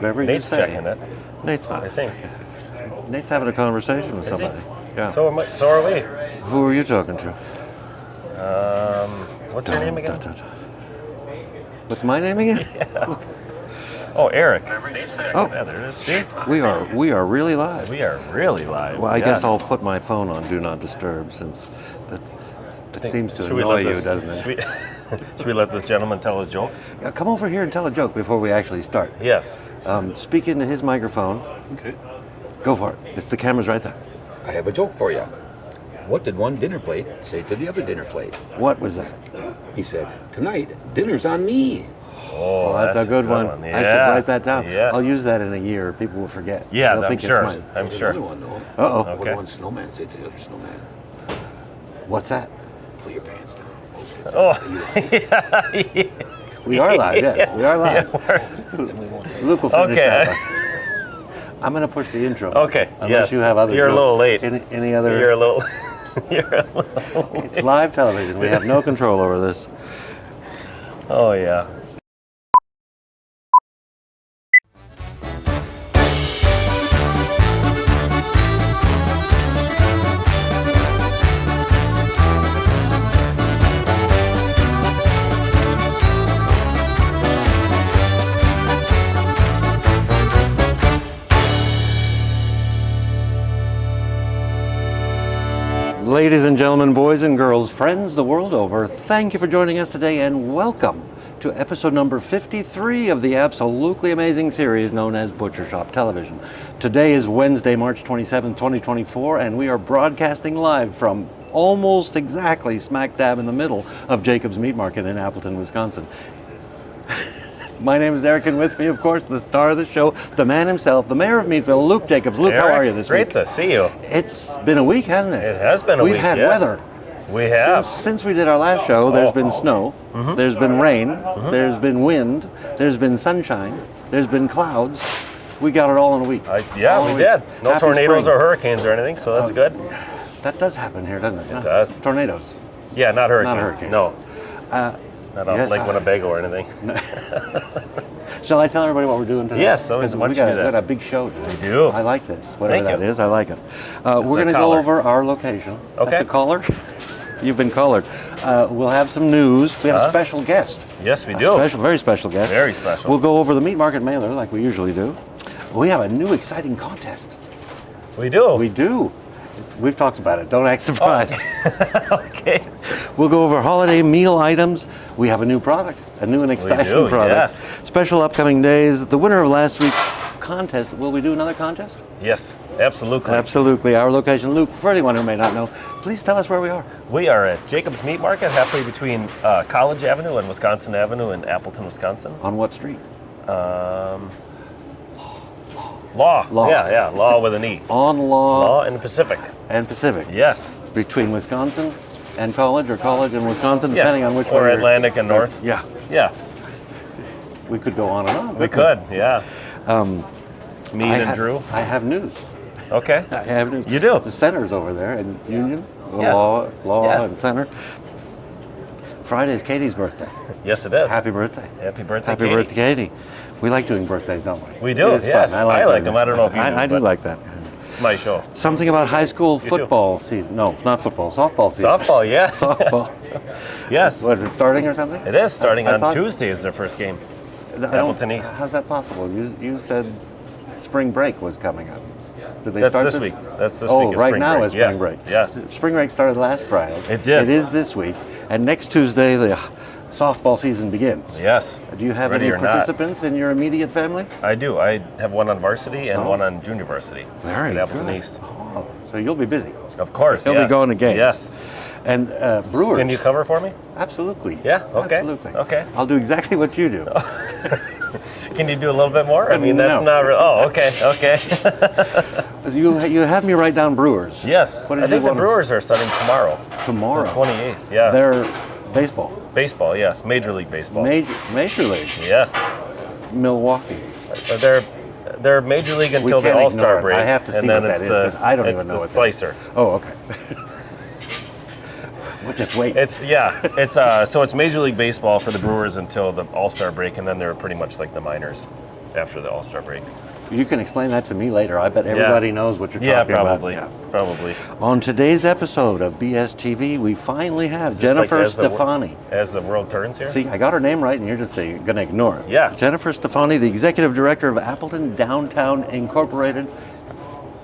Whatever you Nate's say. checking it, Nate's not. I think. Nate's having a conversation with Is he? somebody. Yeah. So are we. Who are you talking to? What's your name again? What's my name again? Oh, Eric. Oh, Yeah, there it is. See? we are really live. We are really live. Well, I yes. guess I'll put my phone on Do Not Disturb since that seems to annoy you, doesn't it? Should we let this gentleman tell his joke? Yeah, come over here and tell a joke before we actually start. Yes. Speak into his microphone. Okay. Go for it. The camera's right there. I have a joke for you. What did one dinner plate say to the other dinner plate? What was that? He said, "Tonight, dinner's on me." Oh, That's a good one. Yeah. I should write that down. Yeah. I'll use that in a year. People will forget. Yeah, They'll I'm think sure. it's mine. I'm There's sure. another one, though. Uh-oh. What Okay. did one snowman say to the other snowman? What's that? Pull your pants down. Oh, We are live, yes. We are live. Then we won't say Luke will finish Okay. that one. I'm going to push the intro. Okay, Unless yes. you have other You're a jokes. little late. Any other? You're a little. You're a little. It's live television. We have no control over this. Oh yeah. Ladies and gentlemen, boys and girls, friends the world over, thank you for joining us today and welcome to episode number 53 of the absolutely amazing series known as Butcher Shop Television. Today is Wednesday, March 27th, 2024, and we are broadcasting live from almost exactly smack dab in the middle of Jacob's Meat Market in Appleton, Wisconsin. My name is Eric, and with me, of course, the star of the show, the man himself, the mayor of Meatville, Luke Jacobs. Luke, Eric, how are you this great week? to see you. It's been a week, hasn't it? It has been a week. We've had yes. weather. We have. Since we did our last show, there's been snow, there's been rain, there's been wind, there's been sunshine, there's been clouds. We got it all in a week. Yeah, All in we a week. did. No Happy tornadoes spring. or hurricanes or anything, so that's good. That does happen here, doesn't it? It does. Tornadoes. Yeah, not hurricanes. hurricanes. No. Not off yes, Lake Winnebago or anything. Shall I tell everybody what we're doing today? Yes, why don't 'Cause you we do got that? a big show today. We do. I like this. Whatever Thank that you. is, I like it. We're going to go collar. over our location. Okay. That's a caller? You've been collared. We'll have some news. We have a special guest. Yes, we A do. very special guest. Very special. We'll go over the meat market mailer like we usually do. We have a new exciting contest. We do. We do. We've talked about it. Don't act surprised. Okay. We'll go over holiday meal items. We have a new product, a new and exciting do, product. yes. Special upcoming days. The winner of last week's contest. Will we do another contest? Yes, absolutely. Absolutely. Our location. Luke, for anyone who may not know, please tell us where we are. We are at Jacob's Meat Market, halfway between College Avenue and Wisconsin Avenue in Appleton, Wisconsin. On what street? Law. Law. Yeah, Law with an E. On Law Law in the Pacific. and Pacific. Yes. Between Wisconsin and College, or College and Wisconsin, Yes. depending on which or way you're- Atlantic and North. Yeah. Yeah. We could go on and on. We couldn't could. Yeah. Mead and Drew. I have news. Okay. I have news. You do? The center's over there in Union, Yeah. Law Yeah. and Center. Friday's Katie's birthday. Yes, it is. Happy birthday. Happy birthday, Happy Katie. birthday, Katie. We like doing birthdays, don't we? We do, It is yes. fun. I like like doing them. that. I don't know if you do, I do but- like that. My show. Something about high school too. football season. No, not football. Softball season. Softball, yes. Softball. Yes. Was it starting or something? It is starting I on thought- Tuesday is their first game. I don't- Appleton East. How's that possible? You said spring break was coming up. Did they That's start this week. That's this oh, week is right spring now break. is spring Yes, break. yes. Spring break started last Friday. It did. It is this week, and next Tuesday the softball season begins. Yes. Do you have Ready any or not. participants in your immediate family? I do. I have one on varsity and Oh. one on junior varsity. Very at Appleton good. East. Oh, so you'll be busy. Of course. You'll be yes. going to games. Yes. And Brewers. Can you cover for me? Absolutely. Yeah? Okay. Absolutely. Okay. I'll do exactly what you do. Can you do a little bit more? I mean, that's No. not real. Oh, okay. Okay. You have me write down Brewers. Yes. What did I you think the want? Brewers are starting tomorrow. Tomorrow. The 28th. Yeah. They're baseball. Baseball. Yes. Major League Baseball. Major League. Yes. Milwaukee. They're Major League until the can't All-Star ignore it. break. I have to see and then what that it's is, the 'cause I don't it's even know the what that is. slicer. Oh, okay. We'll just wait. It's so it's Major League Baseball for the Brewers until the All-Star break, and then they're pretty much like the minors. after the All-Star break. You can explain that to me later. I bet everybody knows what you're talking probably. about. Probably. On today's episode of BSTV, we finally have Jennifer Stefani. As the world turns here? See, I got her name right, and you're just going to ignore it. Yeah. Jennifer Stefani, the executive director of Appleton Downtown Incorporated,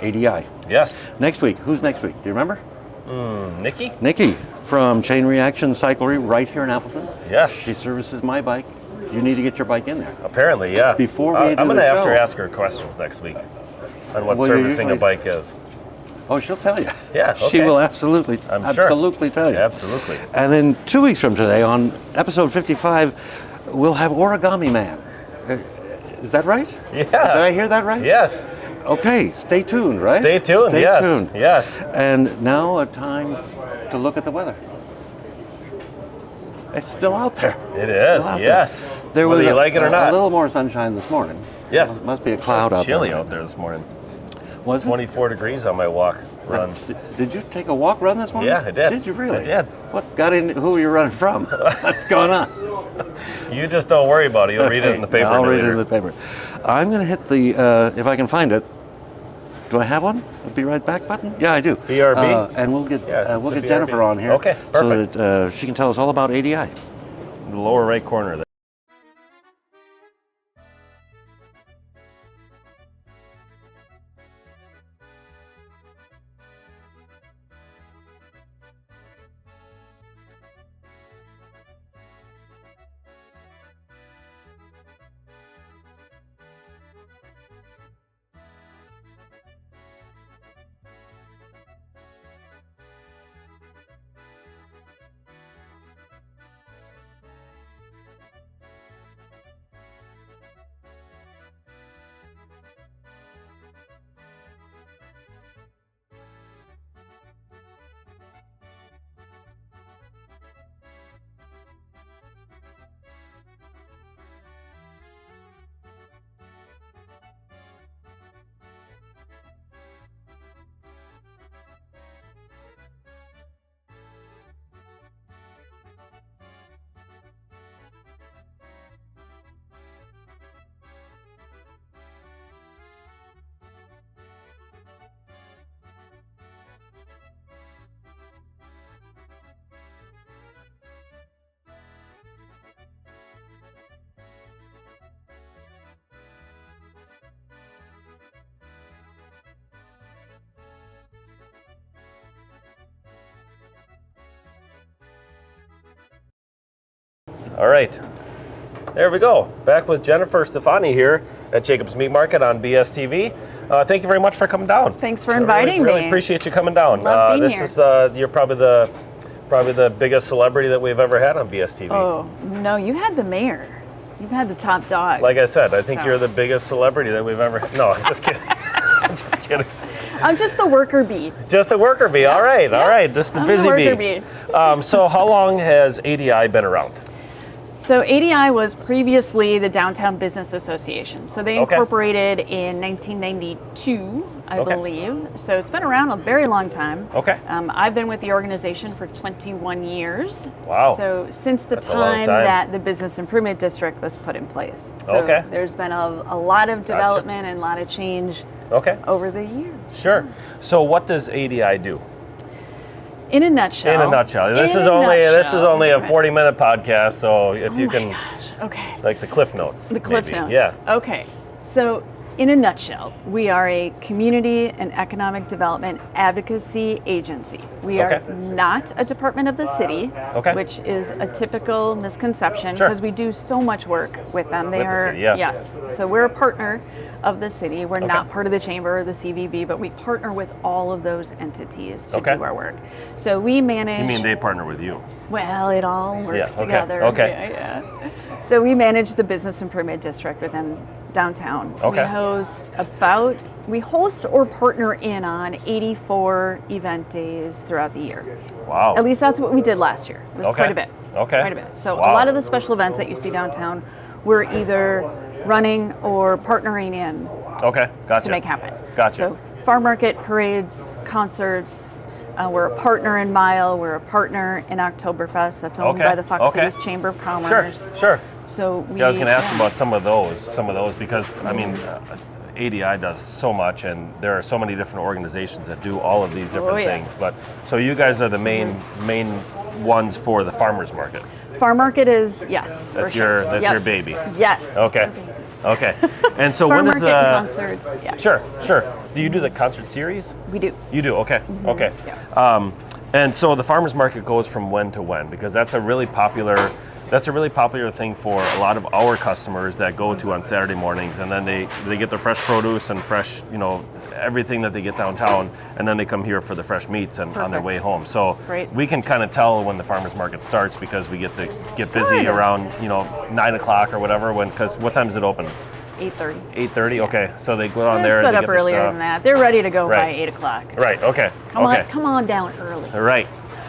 ADI. Yes. Next week. Who's next week? Do you remember? Nikki? Nikki from Chain Reaction Cyclery right here in Appleton. Yes. She services my bike. You need to get your bike in there. Apparently, yeah. Before we do I'm going the to have show. to ask her questions next week on what Well, you servicing usually- a bike is. Oh, she'll tell you. Yeah, She okay. will absolutely tell you. Absolutely. And then 2 weeks from today, on episode 55, we'll have Origami Man. Is that right? Yeah. Did I hear that right? Yes. Okay, stay tuned, right? Stay tuned, Stay yes. tuned. Yes. And now a time to look at the weather. It's still out there. It It's is, still out yes. There Whether was you like it or not. a little more sunshine this morning. Yes. Must be a cloud It's out chilly there. out there this morning. Was it? 24 degrees on my walk run. Did you take a walk run this morning? Yeah, I did. Did you really? I did. What got in? Who are you running from? What's going on? You just don't worry about it. You'll read it in the paper I'll read it later. in the paper. I'm going to hit the, if I can find it. Do I have one? A Be Right Back button? Yeah, I do. BRB? And we'll get it's a Jennifer BRB. on here. Okay, perfect. So that she can tell us all about ADI. The lower right corner there. All right. There we go. Back with Jennifer Stefani here at Jacob's Meat Market on BSTV. Thank you very much for coming down. Thanks for inviting me. Really appreciate you coming down. Love being this here. is you're probably the biggest celebrity that we've ever had on BSTV. Oh, no, you had the mayor. You've had the top dog. Like I said, I think So. you're the biggest celebrity that we've ever. No, I'm just kidding. I'm just kidding. I'm just the worker bee. Just a worker bee. All right, all right. Just the I'm busy the worker bee. bee. So how long has ADI been around? So ADI was previously the Downtown Business Association. So they Okay. incorporated in 1992, I Okay. believe. So it's been around a very long time. Okay. I've been with the organization for 21 years. Wow. So since the That's a long time time. that the Business Improvement District was put in place. So Okay. there's been a lot of development and a lot of change Okay. over the years. Sure. So what does ADI do? In a nutshell. In a nutshell. This is only a 40-minute podcast, so if you can, Okay. like the Cliff Notes. The Cliff maybe. Notes. Yeah. Okay. So, in a nutshell, we are a community and economic development advocacy agency. We Okay. are not a department of the city, Okay. which is a typical misconception Sure. because we do so much work with them. They With the are city, yeah. yes. So we're a partner of the city. We're Okay. not part of the chamber or the CVB, but we partner with all of those entities to Okay. do our work. So we manage. You mean they partner with you? Well, it all works Yeah, okay, together. okay. Yeah. So we manage the Business Improvement District within downtown. Okay. We host or partner in on 84 event days throughout the year. Wow. At least that's what we did last year. It was Okay. quite a bit. Okay. Quite a bit. So Wow. a lot of the special events that you see downtown, we're either running or partnering in Okay. Gotcha. to make happen. Gotcha. So farm market, parades, concerts. We're a partner in Mile. We're a partner in Oktoberfest. That's owned Okay, by the Fox okay. Cities Chamber of Sure. Commerce. Sure. So we, I was going to ask about some of those because I mean, ADI does so much, and there are so many different organizations that do all of these different things. Yes. But so you guys are the main ones for the farmers market. Farm market is, yes. That's for your sure. your baby. Yes. Okay. Okay. And so Farm when is market concerts. Yeah. Sure. Do you do the concert series? We do. You do. Okay. Okay. Yeah. And so the farmers market goes from when to when, because that's a really popular thing for a lot of our customers that go to on Saturday mornings, and then they get their fresh produce and fresh, everything that they get downtown, and then they come here for the fresh meats and on their way home. So Great. we can kind of tell when the farmers market starts because we get to get busy Good. around 9 o'clock or whatever. Because what time does it open? 8:30. 8:30. Okay, so they go down They're there and set they up get their earlier stuff. than that. They're ready to go by Right. 8 o'clock. Right. Okay. Come on down early. Right.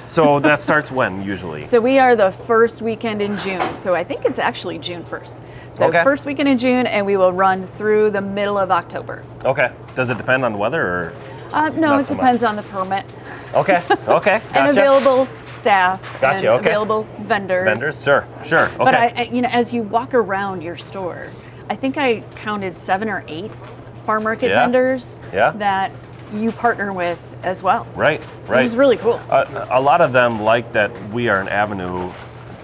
So that starts when usually? So we are the first weekend in June. So I think it's actually June 1st. So Okay. first weekend in June, and we will run through the middle of October. Okay. Does it depend on the weather or? No, Not it so depends on the permit. Okay. Okay. And Gotcha. available staff. Gotcha, And okay. available vendors. Vendors. Sure. Okay. But as you walk around your store, I think I counted 7 or 8 farm market Yeah. vendors Yeah. that you partner with as well. Right. Which is really cool. A lot of them like that we are an avenue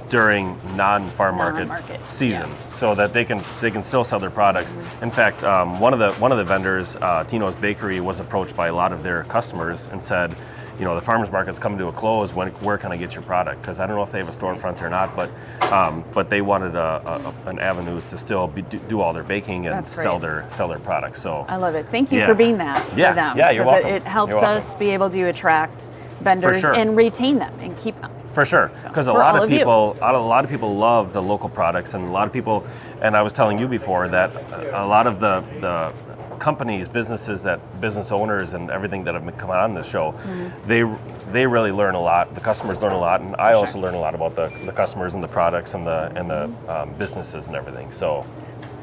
during non-farm market Non-market, season, yeah. so that they can still sell their products. In fact, one of the vendors, Tino's Bakery, was approached by a lot of their customers and said, the farmers market's coming to a close. Where can I get your product? Because I don't know if they have a storefront or not, but they wanted an avenue to still do all their baking and That's sell great. their products. So I love it. Thank you Yeah. for being that Yeah. for them. Yeah, you're because welcome. It helps You're welcome. us be able to attract vendors sure. and retain them and keep them. For sure, So, because a for lot all of of you. people love the local products, and a lot of people, and I was telling you before that a lot of the companies, business owners, and everything that have been coming on this show, they really learn a lot. The customers learn a lot, and I also learn a lot about the customers and the products and the businesses and everything. So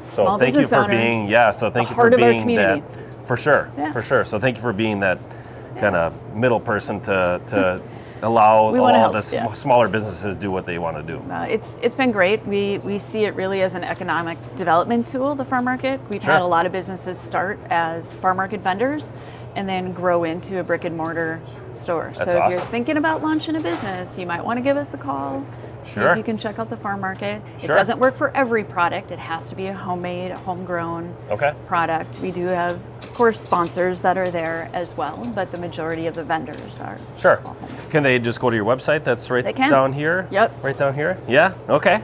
Small thank you business for owners, being So thank the you for heart of our being that. community. For sure, Yeah. for sure. So thank you for being that kind of middle person to allow We wanna all help, the yeah. smaller businesses do what they want to do. It's been great. We see it really as an economic development tool, the farm market. We've Sure. had a lot of businesses start as farm market vendors and then grow into a brick and mortar store. That's so if awesome. you're thinking about launching a business, you might want to give us a call. See Sure. if you can check out the farm market. Sure. It doesn't work for every product. It has to be a homemade, homegrown Okay. product. We do have, of course, sponsors that are there as well, but the majority of the vendors are Sure. all homemade. Can they just go to your website? That's They right can. down here? Yep. Right down here? Yeah? Okay.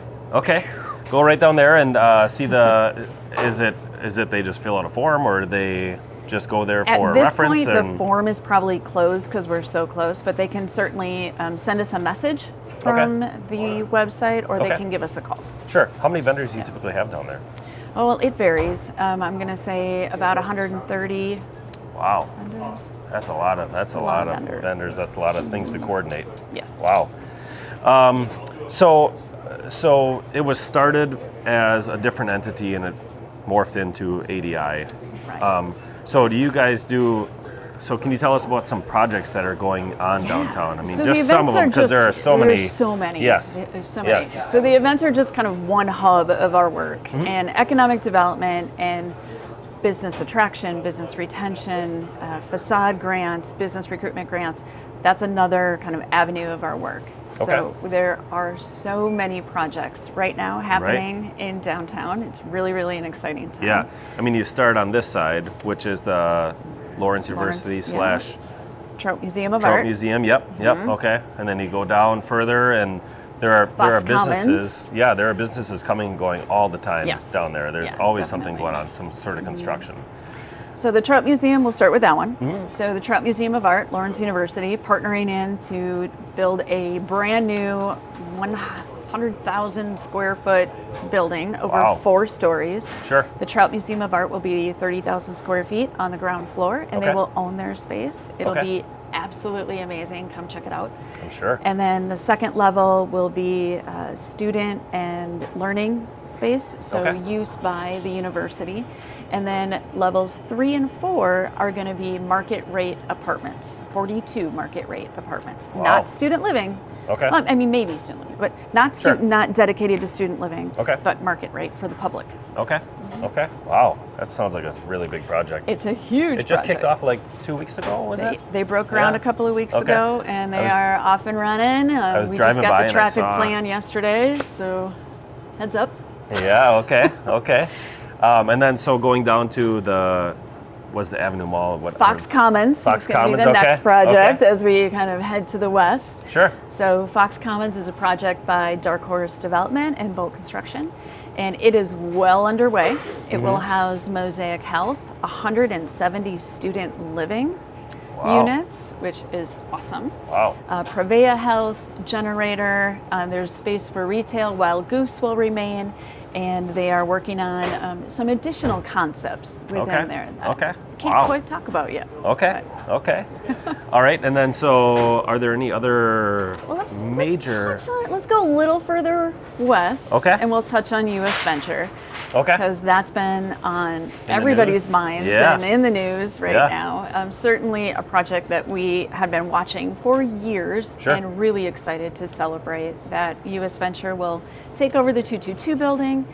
Go right down there and see is it they just fill out a form, or do they just go there for At this reference? point, the form is probably closed because we're so close, but they can certainly send us a message from the website, or they Okay. can give us a call. Sure. How many vendors do you typically have down there? Oh, well, it varies. I'm going to say about 130 Wow. vendors. That's a lot of vendors. vendors. That's a lot of things to coordinate. Yes. Wow. So it was started as a different entity and it morphed into ADI. Right. So do you guys do? So can you tell us about some projects that are going on downtown? I mean, So just the some events of them, are because there are just- so many. There's so many. Yes. There's so many. Yes. So the events are just kind of one hub of our work, Mm-hmm. and economic development and business attraction, business retention, facade grants, business recruitment grants. That's another kind of avenue of our work. So Okay. there are so many projects right now happening in downtown. It's really, really an exciting time. Yeah. I mean, you start on this side, which is the Lawrence University Lawrence, / Trout Museum of Trout Art. Museum. Yep. Okay. And then you go down further, and there are Fox businesses. Commons. Yeah, there are businesses coming and going all the time Yes. down there. There's Yeah, always something definitely. going on, some sort of construction. So the Trout Museum, we'll start with that one. Mm-hmm. So the Trout Museum of Art, Lawrence University, partnering in to build a brand new 100,000 square foot building over Wow. 4 stories. Sure. The Trout Museum of Art will be 30,000 square feet on the ground floor, and Okay. they will own their space. It'll Okay. be absolutely amazing. Come check it out. I'm sure. And then the second level will be student and learning space, so Okay. use by the university. And then levels 3 and 4 are going to be market rate apartments, 42 market rate apartments. Wow. Not student living, Okay. Well, I mean, maybe student living, but not Sure. not dedicated to student living. Okay. But market rate for the public. Okay. Okay. Wow. That sounds like a really big project. It's a huge. It just kicked project. off like 2 weeks ago, was it? They broke ground Yeah. a couple of weeks Okay. ago, and they I was- are off and running. was We just driving got by the and I traffic saw- plan yesterday, so heads up. Yeah. Okay. Okay. And then so going down to was the Avenue Mall? What? Fox Commons Fox is going to be Commons, the okay, next project okay. as we kind of head to the west. Sure. So Fox Commons is a project by Dark Horse Development and Bolt Construction, and it is well underway. It will house Mosaic Health, 170 student living Wow. units, which is awesome. Wow. Prevea Health, generator, there's space for retail. Wild Goose will remain, and they are working on some additional concepts within Okay. there that Okay. I can't Wow. quite talk about yet. Okay. Okay. All right. And then so are there any other Well, major? let's go a little further west. Okay. And we'll touch on U.S. Venture Okay. because that's been on the everybody's news? minds Yeah. and in the news right Yeah. now. Certainly a project that we have been watching for years Sure. and really excited to celebrate that U.S. Venture will take over the 222 building.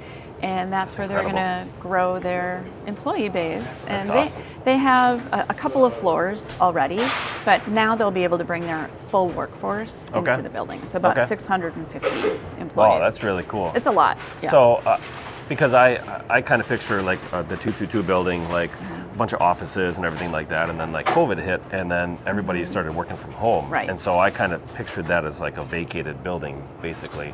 And that's where they're going to grow their employee base. That's And awesome. they have a couple of floors already, but now they'll be able to bring their full workforce Okay. into the building. So about Okay. 650 employees. Wow, that's really cool. It's a lot. Yeah. So, because I kind of picture like the 222 building, like a bunch of offices and everything like that, and then like COVID hit, and then everybody started working from home. Right. And so I kind of pictured that as like a vacated building, basically.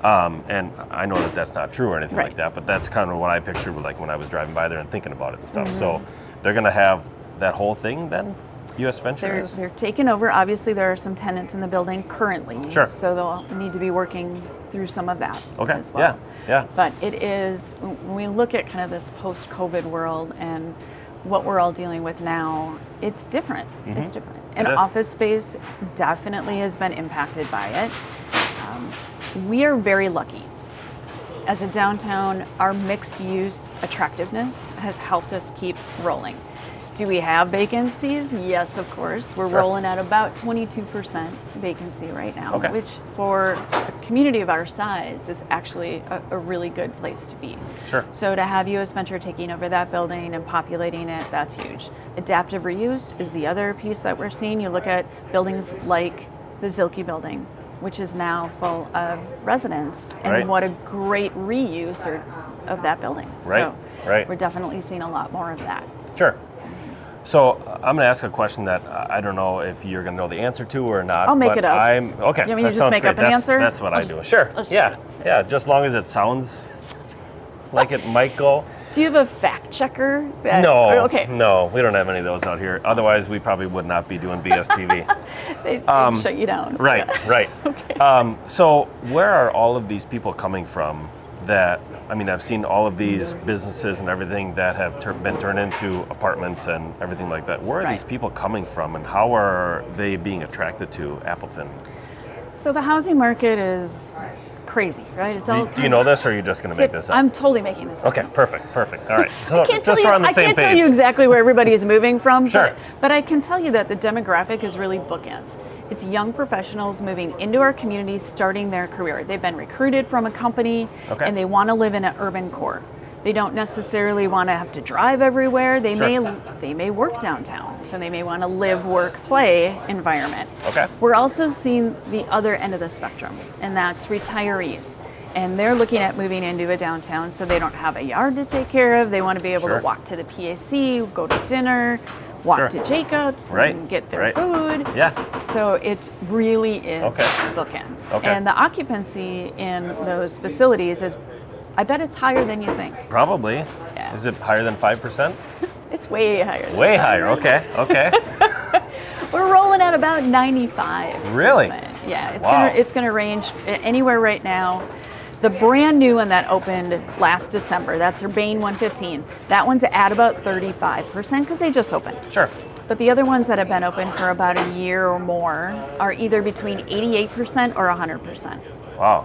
And I know that that's not true or anything Right. like that, but that's kind of what I pictured like when I was driving by there and thinking about it and stuff. So they're going to have that whole thing then? U.S. Venture is? They're taking over. Obviously, there are some tenants in the building currently. Sure. So they'll need to be working through some of that Okay. as well. Yeah. But it is, when we look at kind of this post-COVID world and what we're all dealing with now, it's different. It's different. And It is. office space definitely has been impacted by it. We are very lucky. As a downtown, our mixed use attractiveness has helped us keep rolling. Do we have vacancies? Yes, of course. We're Sure. rolling at about 22% vacancy right now, Okay. which for a community of our size is actually a really good place to be. Sure. So to have U.S. Venture taking over that building and populating it, that's huge. Adaptive reuse is the other piece that we're seeing. You look at buildings like the Zilke building, which is now full of residents, and Right. what a great reuse of that building. Right, So right. we're definitely seeing a lot more of that. Sure. So I'm going to ask a question that I don't know if you're going to know the answer to or not. I'll make but it up. I'm okay. You want me to that just sounds make great. up an answer? That's what I'll I just- do. Sure. let's Yeah. do it. Yeah. Just long as it sounds like it might go. Do you have a fact checker? No. Okay. No, we don't have any of those out here. Otherwise, we probably would not be doing BSTV. They'd shut you down. Right. Right. Okay. So where are all of these people coming from? That I mean, I've seen all of these businesses and everything that have been turned into apartments and everything like that. Where are Right. these people coming from, and how are they being attracted to Appleton? So the housing market is crazy, right? It's Do you know this, or are you just going to make this up? I'm totally making this up. Okay, perfect. All right, so I can't just so tell we're you, on the I same can't page. tell you exactly where everybody is moving from, Sure. but I can tell you that the demographic is really bookends. It's young professionals moving into our community, starting their career. They've been recruited from a company, Okay. and they want to live in an urban core. They don't necessarily want to have to drive everywhere. They Sure. may work downtown, so they may want to live, work, play environment. Okay. We're also seeing the other end of the spectrum, and that's retirees. And they're looking at moving into a downtown so they don't have a yard to take care of. They want to be able Sure. to walk to the PAC, go to dinner, walk Sure. to Jacob's, Right. and get their Right. food. Yeah. So it really is Okay. bookends. Okay. And the occupancy in those facilities is, I bet it's higher than you think. Probably. Yeah. Is it higher than 5%? It's way higher. than Way that. higher. Okay. We're rolling at about 95%. Really? Yeah, it's Wow. it's gonna range anywhere right now. The brand new one that opened last December, that's Urbane 115. That one's at about 35% because they just opened. Sure. But the other ones that have been open for about a year or more are either between 88% or 100%. Wow.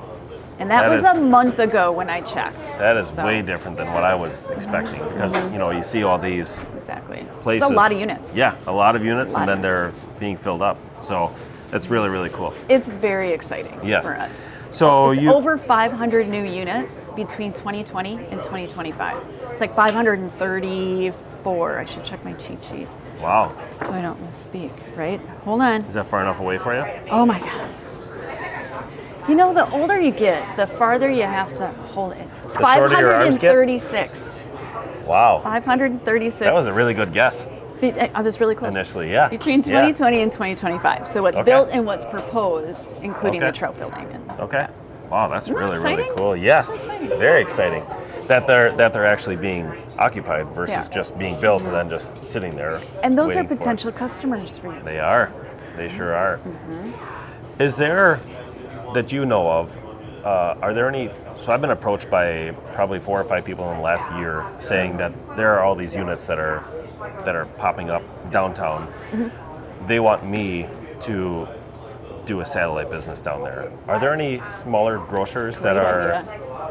And that That was is- a month ago when I checked. That is So- way different than what I was expecting because you see all these Exactly. places. It's a lot of units. Yeah, a lot of units, A lot and then of they're being filled up. So That's really, really cool. It's very exciting Yes. for us. So It's you over 500 new units between 2020 and 2025. It's like 534. I should check my cheat sheet wow. so I don't misspeak, right? Hold on. Is that far enough away for you? Oh my God. You know, the older you get, the farther you have to hold it. It's The shorter your arms get? 536. Wow. 536. That was a really good guess I was really close. initially. Yeah. Between Yeah. 2020 and 2025. So what's Okay. built and what's proposed, including Okay. the trout building. And Okay. Wow, that's Isn't that really, really exciting? cool. Yes. Exciting. Very exciting. That they're actually being occupied versus Yeah. just being built and then just sitting there. And those are waiting for it. potential customers for you. They are. They sure are. Mm-hmm. Is there, that you know of, are there any, so I've been approached by probably 4 or 5 people in the last year saying that there are all these units that are popping up downtown. Mm-hmm. They want me to do a satellite business down there. Are there any smaller grocers that Great are, idea.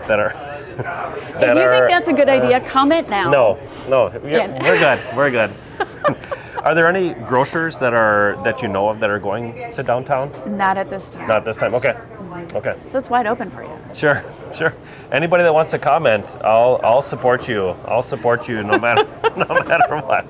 that are, If you think that's a good idea, comment now. no, Yeah. we're good. Are there any grocers that you know of that are going to downtown? Not at this time. Not this time. Okay. Okay. So it's wide open for you. Sure. Anybody that wants to comment, I'll support you. I'll support you no matter no matter what.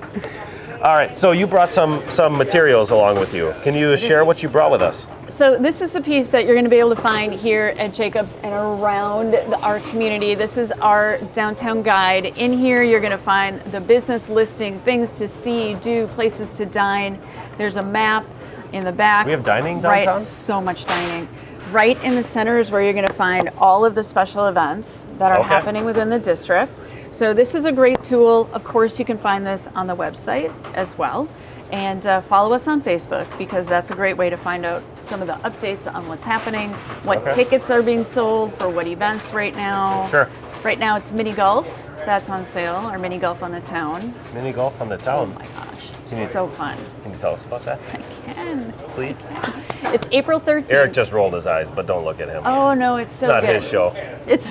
All right. So you brought some materials along with you. Can you share what you brought with us? So this is the piece that you're going to be able to find here at Jacobs and around our community. This is our downtown guide. In here, you're going to find the business listing, things to see, do, places to dine. There's a map in the back. We have dining downtown? Right, so much dining. Right in the center is where you're going to find all of the special events that are Okay. happening within the district. So this is a great tool. Of course, you can find this on the website as well. And follow us on Facebook because that's a great way to find out some of the updates on what's happening, what Okay. tickets are being sold for what events right now. Sure. Right now it's mini golf. That's on sale, or mini golf on the town. Mini golf on the Oh town. my gosh, Can you- so fun. Can you tell us about that, I can. please? It's April 13th. Eric just rolled his eyes, but don't look at him. Oh no, it's so it's not good. his show. It's.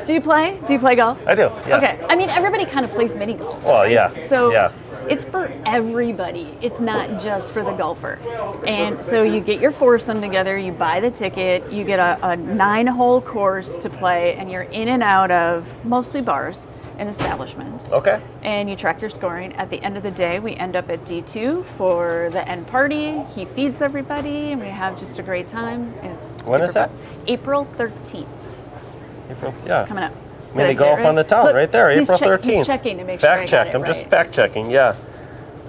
Do you play? Do you play golf? I do. Yes. Okay. I mean, everybody kind of plays mini golf. Well, right? yeah. So yeah. it's for everybody. It's not just for the golfer. And so you get your foursome together, you buy the ticket, you get a 9-hole course to play, and you're in and out of mostly bars and establishments. Okay. And you track your scoring. At the end of the day, we end up at D2 for the end party. He feeds everybody, and we have just a great time. It's When super is that? fun. April 13th. April. Yeah. Coming up. Did I Mini say it golf right? on the town, Look, right there, he's April check- 13th. He's checking to make sure I Fact got check. it I'm just right. fact checking. Yeah.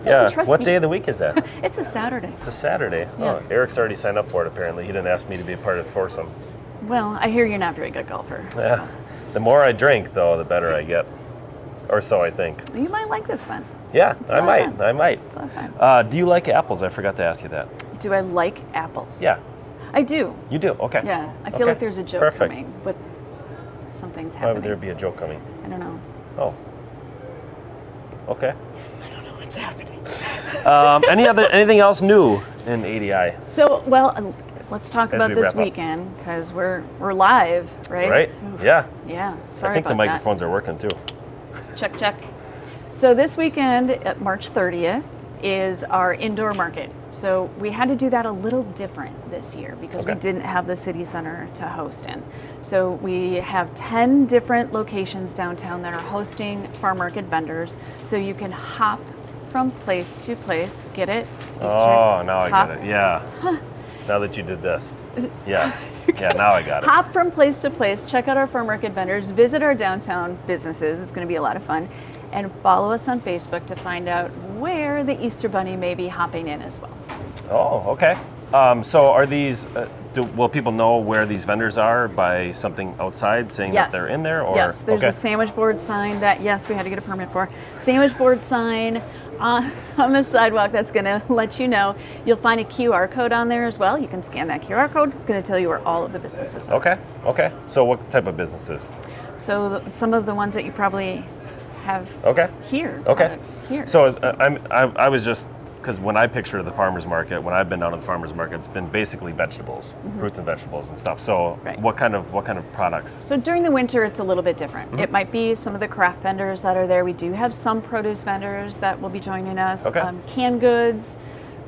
Yeah. trust What me. day of the week is that? It's a Saturday. It's a Saturday. Yeah. Oh, Eric's already signed up for it. Apparently, he didn't ask me to be a part of the foursome. Well, I hear you're not a very good golfer. Yeah. The more I drink, though, the better I get, or so I think. You might like this then. Yeah, a I lot of might. fun. I might. It's a lot of fun. Do you like apples? I forgot to ask you that. Do I like apples? Yeah, I do. you do. Okay. Yeah. I feel Okay. like there's a joke Perfect. coming, but something's Why happening. would there be a joke coming? I don't know. Oh. Okay. What's happening? Anything else new in ADI? So, well, let's talk As about we this wrap up. weekend because we're live, right? Right? Oof. Yeah. Yeah. Sorry I think the about that. microphones are working too. Check, check. So this weekend, at March 30th, is our indoor market. So we had to do that a little different this year because we Okay. didn't have the city center to host in. So we have 10 different locations downtown that are hosting farm market vendors. So you can hop from place to place. Get it? It's Easter. Oh, now I Hop. get it. Yeah. Now that you did this. Yeah. Yeah, now I got it. Hop from place to place, check out our farm market vendors, visit our downtown businesses. It's going to be a lot of fun. And follow us on Facebook to find out where the Easter Bunny may be hopping in as well. Oh, okay. So are these, will people know where these vendors are by something outside saying Yes. that they're in there? Or? Yes, there's okay. a sandwich board sign that, yes, we had to get a permit for. Sandwich board sign on the sidewalk that's going to let you know. You'll find a QR code on there as well. You can scan that QR code. It's going to tell you where all of the businesses are. Okay, okay. So what type of businesses? So some of the ones that you probably have Okay. here. Okay. products here. So I was just, because when I picture the farmer's market, when I've been down at the farmer's market, it's been basically vegetables, fruits and vegetables and stuff. So Right. what kind of products? So during the winter, it's a little bit different. Mm-hmm. It might be some of the craft vendors that are there. We do have some produce vendors that will be joining us. Okay. Canned goods,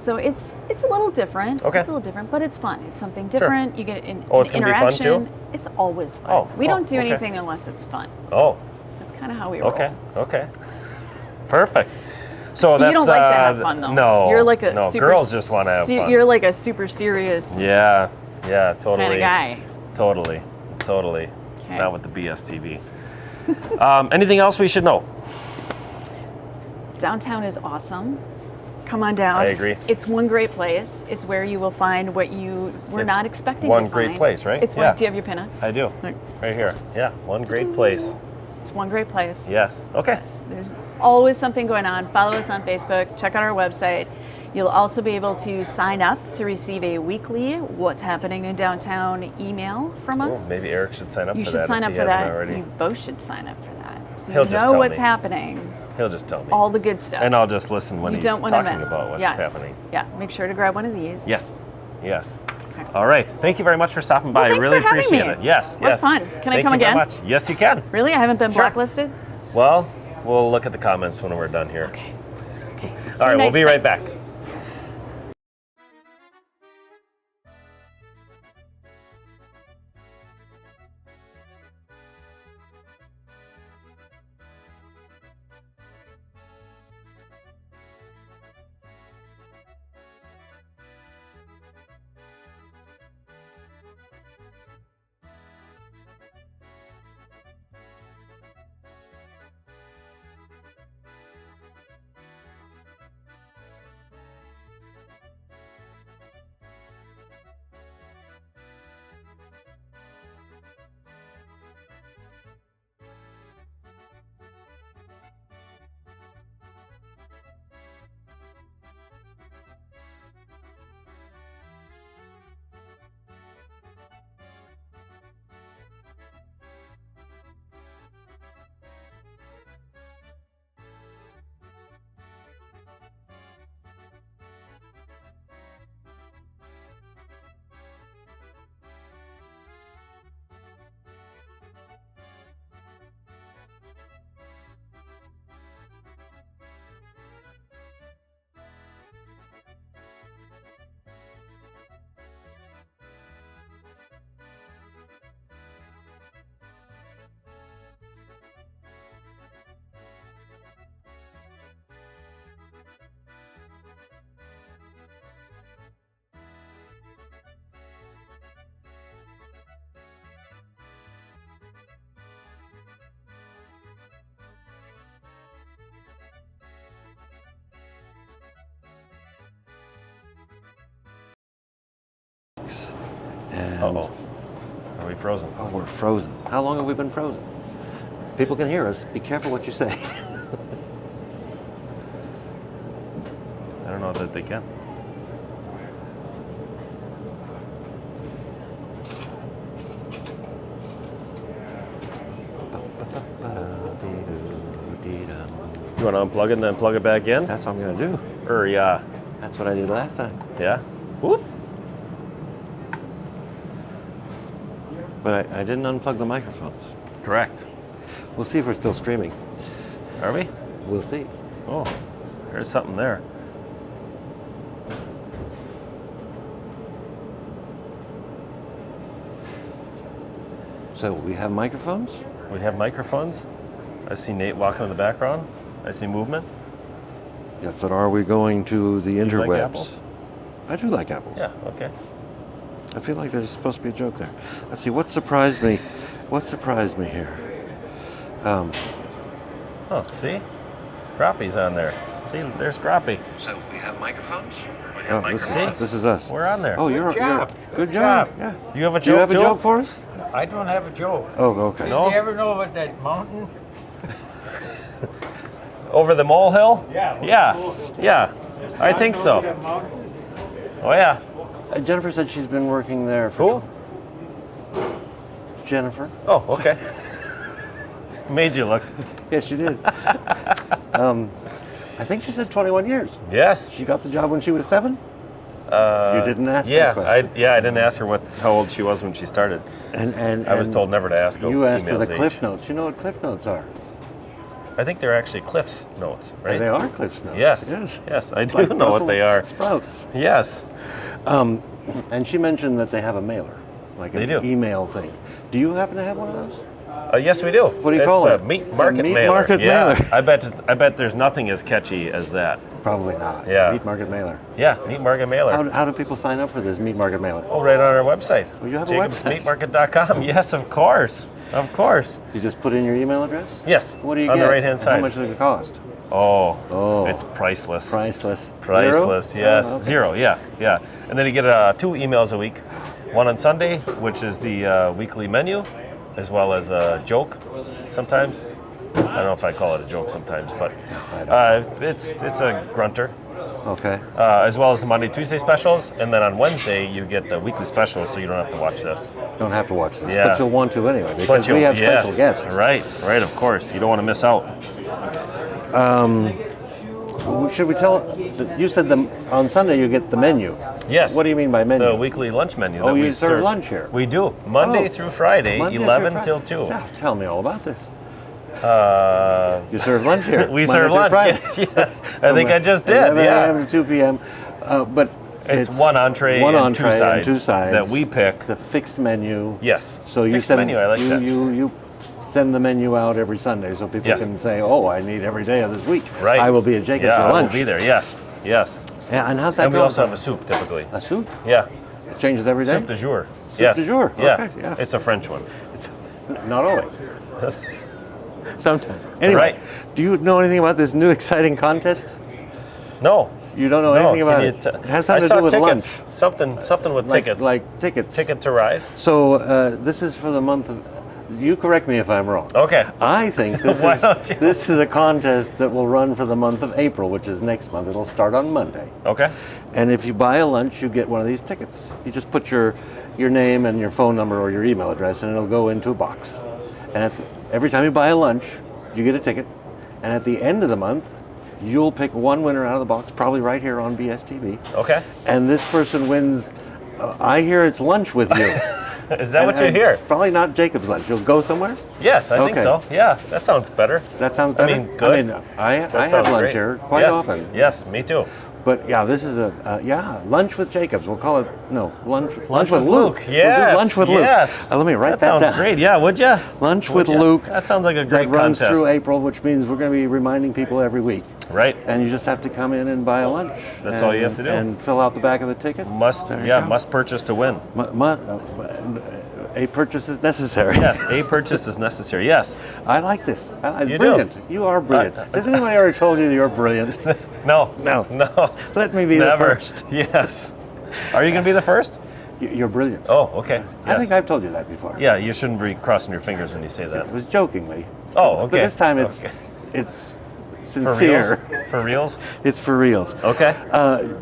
So it's a little different. Okay. It's a little different, but it's fun. It's something different. You get an it's gonna be fun, interaction. too? It's always fun. Oh, we don't do okay. anything unless it's fun. Oh, That's kind of how we roll. okay. Perfect. So that's You don't like to have fun though. No, You're like a no. super Girls just want to have fun. You're like a super serious Yeah, totally. kind of guy. Totally. Okay. Not with the BS TV. Anything else we should know? Downtown is awesome. Come on down. I agree. It's one great place. It's where you will find what you were It's not expecting one to great find. place, right? It's one. Yeah. Do you have your pin? I do. Look. Right here. Yeah, one great place. It's one great place. Yes. Okay. There's always something going on. Follow us on Facebook. Check out our website. You'll also be able to sign up to receive a weekly What's Happening in Downtown email from Oh, us. maybe Eric should sign up You for should that sign if up he for hasn't that. already. You both should sign up for that. So He'll you just know tell what's me. happening. He'll just tell me. All the good stuff. And I'll just listen when you he's don't want to talking miss. about what's Yes. happening. Yeah, make sure to grab one of these. Yes. Okay. All right. Thank you very much for stopping by. Well, I thanks really for having appreciate me. it. Yes. What yes. fun. Can I Thank come you very again? much. Yes, you can. Really? I haven't been Sure. blacklisted? Well, we'll look at the comments when we're done here. Okay. All right. We'll Nice be right things. back. And Uh-oh. Are we frozen? oh, we're frozen. How long have we been frozen? People can hear us. Be careful what you say. I don't know that they can. You want to unplug it and then plug it back in? That's what I'm going to do. Or yeah. That's what I did last time. Yeah? Whoop. But I didn't unplug the microphones. Correct. We'll see if we're still streaming. Are we? We'll see. Oh, there's something there. So we have microphones? We have microphones. I see Nate walking in the background. I see movement. Yes, but are we going to the you interwebs? like apples? I do like apples. Yeah, okay. I feel like there's supposed to be a joke there. Let's see, what surprised me? What surprised me here? Oh, see? Grappy's on there. See, there's Grappy. So we have microphones? We have microphones. This is us. We're on there. Oh, Good job. Good Good job. job. Yeah. Do you have a joke? Do you have a too? joke for us? I don't have a joke. Oh, okay. No? Did you ever know about that mountain? Over the molehill? Yeah. Yeah. Yeah. I think so. That mountain? Oh, yeah. Jennifer said she's been working there for... Who? Jennifer. Oh, okay. Made you look. Yes, she did. I think she said 21 years. Yes. She got the job when she was 7? You didn't ask Yeah, that question. I didn't ask her how old she was when she started. And I was told never to ask. You asked for female's the age. Cliff Notes. You know what Cliff Notes are? I think they're actually Cliff's notes, right? They are Cliff's Notes. Yes, I do Like know what they are. Brussels sprouts. Yes. And she mentioned that they have a mailer, like They an do. email thing. Do you happen to have one of those? Yes, we do. What do you It's call the it? Meat Market The Meat Mailer. Market yeah. Mailer. I bet there's nothing as catchy as that. Probably not. Yeah. Meat Market Mailer. Yeah, Meat Market Mailer. How do people sign up for this Meat Market Mailer? Oh, right on our website. Oh, you have a website? JacobsMeatMarket.com. Yes, of course. Of course. You just put in your email address? Yes. What do you on get? the right-hand And side. How much does it cost? Oh, it's priceless. Priceless. Priceless, Zero? yes. Oh, okay. 0, yeah. And then you get 2 emails a week. One on Sunday, which is the weekly menu, as well as a joke sometimes. I don't know if I call it a joke sometimes, but it's a grunter. Okay. As well as the Monday, Tuesday specials. And then on Wednesday, you get the weekly specials, so you don't have to watch this. Don't have to watch this, Yeah. but you'll want to anyway because But we have yes, special guests. Right, of course. You don't want to miss out. Should we tell? You said on Sunday you get the menu. Yes. What do you mean by menu? The weekly lunch menu. Oh, that you we serve lunch here? We do. Monday Oh. through Friday, Monday through 11 Friday. till 2. Yeah, tell me all about this. You serve lunch here. We Monday serve through lunch. Friday. Yes. I think I just did. 11 Yeah. a.m. to 2 p.m. But It's one entree one and entree and two sides that we pick. It's a fixed menu. Yes. So you Fixed send menu. I like that. you send the menu out every Sunday so people Yes. can say, "Oh, I need every day of this week. Right. I will be at Jacob's yeah, for I will lunch." be there. Yes. Yeah, and how's that And we going? also have a soup typically. A soup. Yeah. It changes every day. Soup du jour. Soup yes. du jour. Yeah. Okay, yeah. It's a French one. Not always. Sometimes. Anyway, Right. do you know anything about this new exciting contest? No. You don't know No. anything about Can it. you It has I something to saw do with tickets. lunch. Something with tickets. Like tickets. Ticket to ride. So this is for the month of. You correct me if I'm wrong. Okay. I think this Why is don't you? this is a contest that will run for the month of April, which is next month. It'll start on Monday. Okay. And if you buy a lunch, you get one of these tickets. You just put your name and your phone number or your email address, and it'll go into a box. And every time you buy a lunch, you get a ticket. And at the end of the month, you'll pick one winner out of the box, probably right here on BSTV. Okay. And this person wins. I hear it's lunch with you. Is that what you hear? Probably not Jacob's lunch. You'll go somewhere. Yes, I think Okay. so. Yeah, that sounds better. That sounds better. I mean, good. I That have sounds lunch great. here quite Yes. often. Yes, me too. But yeah, this is lunch with Jacobs. We'll call it lunch Lunch with Luke. Yes. We'll do lunch with Luke. Yes. Let me write that sounds down. great. Yeah, would you? Lunch with Luke. That sounds like a great That runs contest. through April, which means we're going to be reminding people every week. Right. And you just have to come in and buy a lunch. That's all you have to do. And fill out the back of the ticket. Must There you go. must purchase to win. A purchase is necessary. Yes, a purchase is necessary. Yes. I like this. It's You do. brilliant. You are brilliant. Has anybody ever told you you're brilliant? No. No. No. Let me be the Never. first. Yes. Are you going to be the first? You're brilliant. Oh, okay. I Yes. think I've told you that before. Yeah, you shouldn't be crossing your fingers when you say that. It was jokingly. Oh, okay. But this time it's Okay. it's For sincere. reals? For reals? It's for reals. Okay.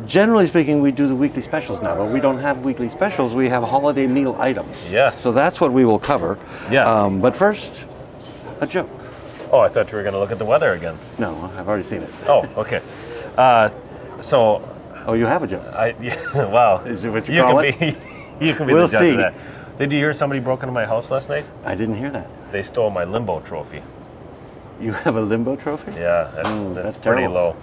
Generally speaking, we do the weekly specials now, but we don't have weekly specials. We have holiday meal items. Yes. So that's what we will cover. Yes. But first, a joke. Oh, I thought you were going to look at the weather again. No, I've already seen it. Oh, okay. So, Oh, you have a joke. wow. Is it what you call can it? be, you can be We'll the judge see. of that. Did you hear somebody broke into my house last night? I didn't hear that. They stole my limbo trophy. You have a limbo trophy? Yeah, that's that's pretty terrible. low.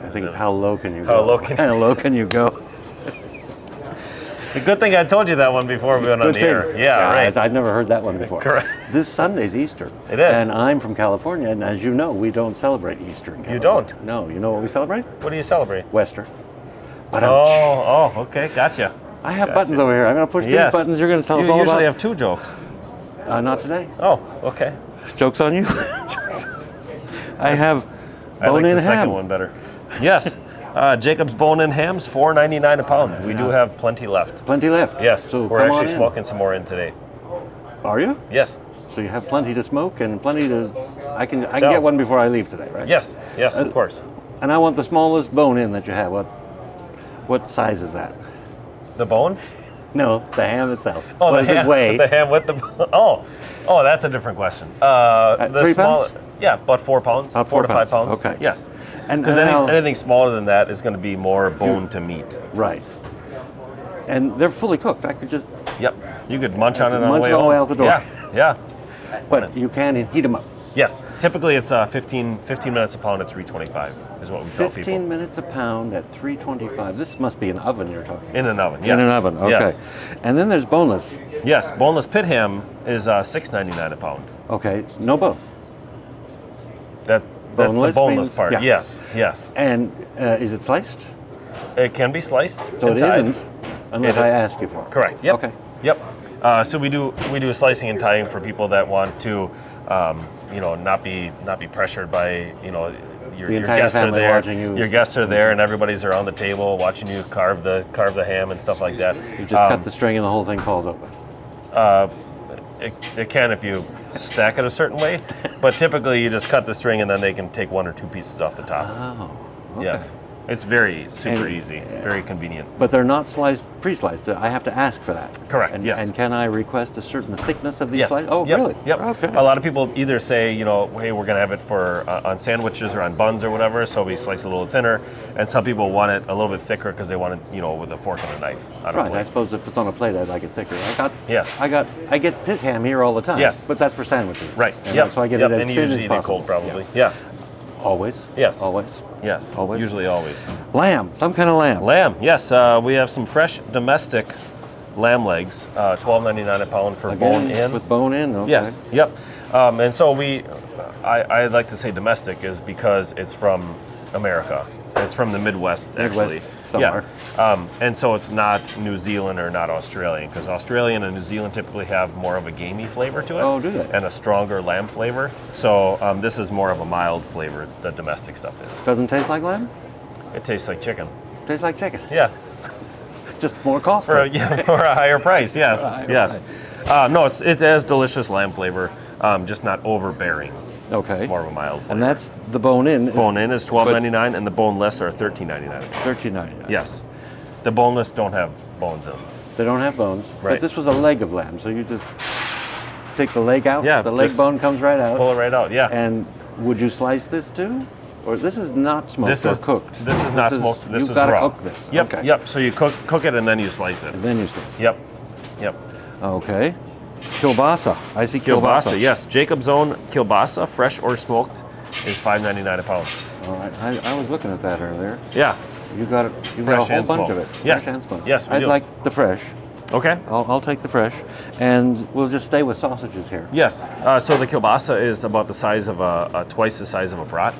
I think it's how low can you How go? low can- How low can you go? The good thing I told you that one before we went on Good the thing. air. Yeah, right. I'd never heard that one before. Correct. This Sunday's Easter. It is. And I'm from California, and as you know, we don't celebrate Easter in California. You don't? No. You know what we celebrate? What do you celebrate? Wester. But Oh, okay, gotcha. I have gotcha. buttons over here. I'm going to push Yes. these buttons. You're going to tell You us all usually about. have 2 jokes. Not today. Oh, okay. Jokes on you. I have I like bone-in the second ham. one better. Yes. Jacob's bone-in hams, $4.99 a pound. We do have plenty left. Plenty left. Yes. So we're come on actually in. smoking some more in today. Are you? Yes. So you have plenty to smoke and plenty to. I can Sell. get one before I leave today, right? Yes. Yes, of course. And I want the smallest bone-in that you have. What size is that? The bone? No, the ham itself. Oh, what the does ham. it weigh? The ham with the. Oh, that's a different question. The 3 small. pounds? Yeah, about 4 pounds. About 4 4 to 5 pounds. pounds. Okay. Yes. And Because now- anything smaller than that is going to be more bone to meat. Right. And they're fully cooked. I could just, Yep. You could munch on it on the Munch way it all home. the way out the door. Yeah. Yeah. but you can heat them up. Yes. Typically, it's 15 minutes a pound at 325 is what we tell 15 people. minutes a pound at 325. This must be an oven you're talking about. In an oven. Yes. In an oven, okay. Yes. And then there's boneless. Yes. Boneless pit ham is $6.99 a pound. Okay, no bone. That's Boneless the boneless means- part. yeah. Yes. Yes. And is it sliced? It can be sliced. So and it tied. isn't, unless It- I ask you for it. Correct. Yep. Okay. Yep. So we do slicing and tying for people that want to, not be pressured by your entire guests are family there. watching you. Your guests are there, and everybody's around the table watching you carve the ham and stuff like that. You just cut the string and the whole thing falls open. It can if you stack it a certain way, but typically you just cut the string and then they can take 1 or 2 pieces off the top. Oh, okay. Yes. It's very super And- easy, very convenient. But they're not pre-sliced. I have to ask for that. Correct, And, yes. And can I request a certain thickness of these Yes. slices? Oh, Yep. really? Yep. Okay. A lot of people either say, hey, we're going to have it for on sandwiches or on buns or whatever, so we slice it a little thinner. And some people want it a little bit thicker because they want it, with a fork and a knife. Right. I suppose if it's on a plate, I'd like it thicker. Yes. I get pit ham here all the time. Yes. But that's for sandwiches. Right. And Yep. So I get yep. it as and you thin usually as eat it possible. cold, probably. Yeah. Always. Yes. Always. Yes. Always. Usually always. Lamb. Some kind of lamb. Lamb. Yes. We have some fresh domestic lamb legs, $12.99 a pound for Again, bone in. With bone in. Okay. Yes. Yep. And so I like to say domestic is because it's from America. It's from the Midwest, actually. somewhere. Yeah. And so it's not New Zealand or not Australian, because Australian and New Zealand typically have more of a gamey flavor to it. Oh, do they? And a stronger lamb flavor. So this is more of a mild flavor, the domestic stuff is. Doesn't taste like lamb? It tastes like chicken. Tastes like chicken. Yeah. Just more costly. For a higher price, yes. For a higher yes. No, it has delicious lamb flavor, just not overbearing. Okay. More of a mild flavor. And that's the bone in. Bone in is $12.99 and the boneless are $13.99. $13.99. Yes. The boneless don't have bones in them. They don't have bones. Right. But this was a leg of lamb, so you just take the leg out. Yeah, The leg just bone comes right out. Pull it right out, yeah. And would you slice this too? Or this is not smoked This or is cooked. This is not smoked. This you've is gotta raw. cook this. Yep. Okay. Yep. So you cook it and then you slice it. And then you slice. Yep. Yep. Okay. Kielbasa. I see kielbasa. Kielbasa, yes. Jacob's own kielbasa, fresh or smoked, is $5.99 a pound. All right. I was looking at that earlier. Yeah. You got it. You got a Fresh whole and bunch smoked. of it. Yes. Fresh and smoked. Yes, we I'd do. like the fresh. Okay. I'll take the fresh, and we'll just stay with sausages here. Yes. So the kielbasa is about the size of twice the size of a brat,